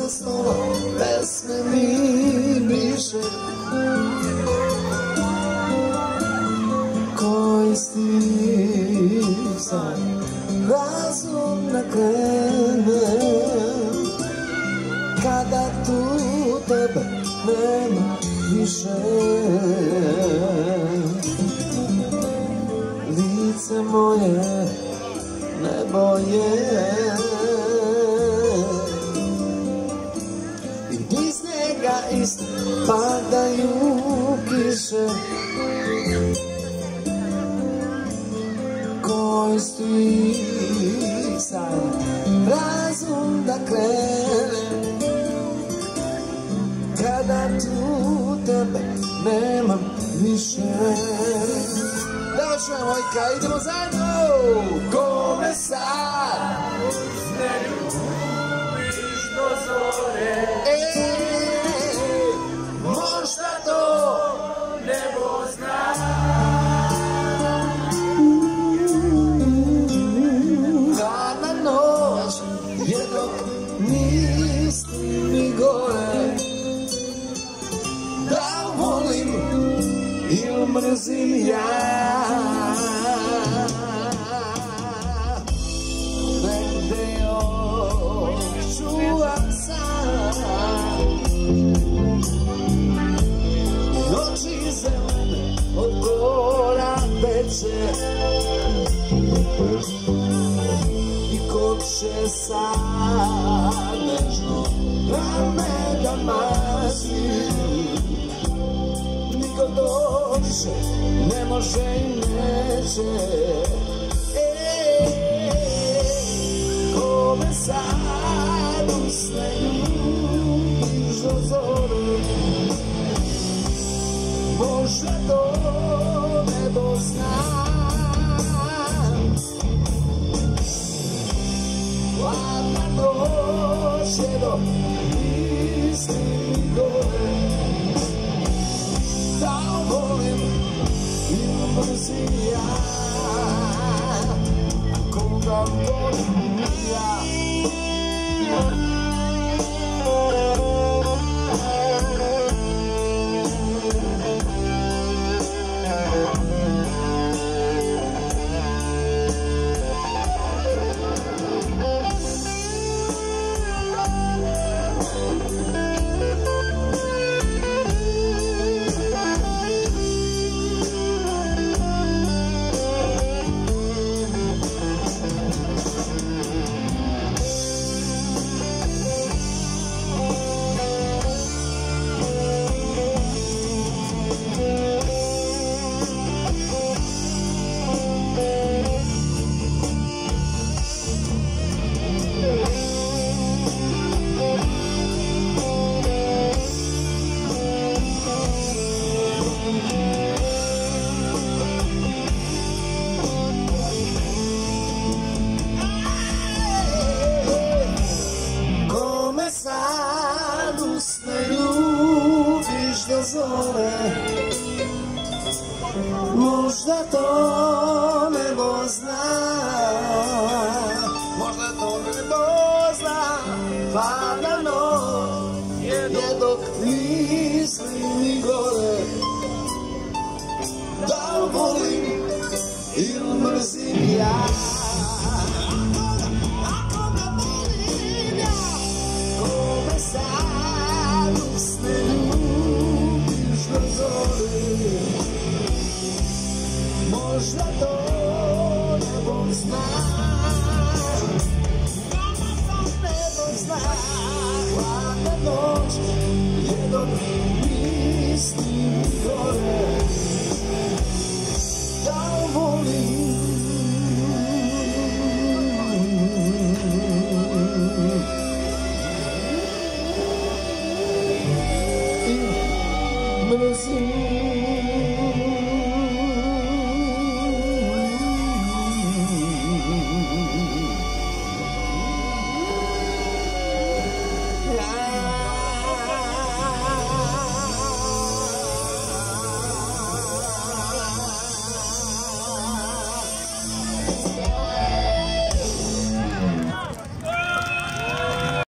sa snova, pesme mi više. Koji stih sam razum na krene, kada tu tebe nema više. Lice moje nebo je i iz njega isto padaju kiše. Koji stih sam razum da krene, kada tu tebe nemam više. Da čujem Vojka, idemo zajedno! Kome sad ne ljubiš do zore, možda to nebo zna. Hladna noć je dok misli mi gore, da volim ili mrzim ja. Negde još čuvam sam noći zelene od gora peče i kopše sad nežno rame da mazi. Niko to više ne može i neće. Kome sad usne ljubiš do zore, možda to nebo zna. Hladna noć je dok misli gore, da volim ili mrzim ja, koga volim ja. Možda to nebo zna, možda to nebo zna. Hladna noć je dok misli mi gore,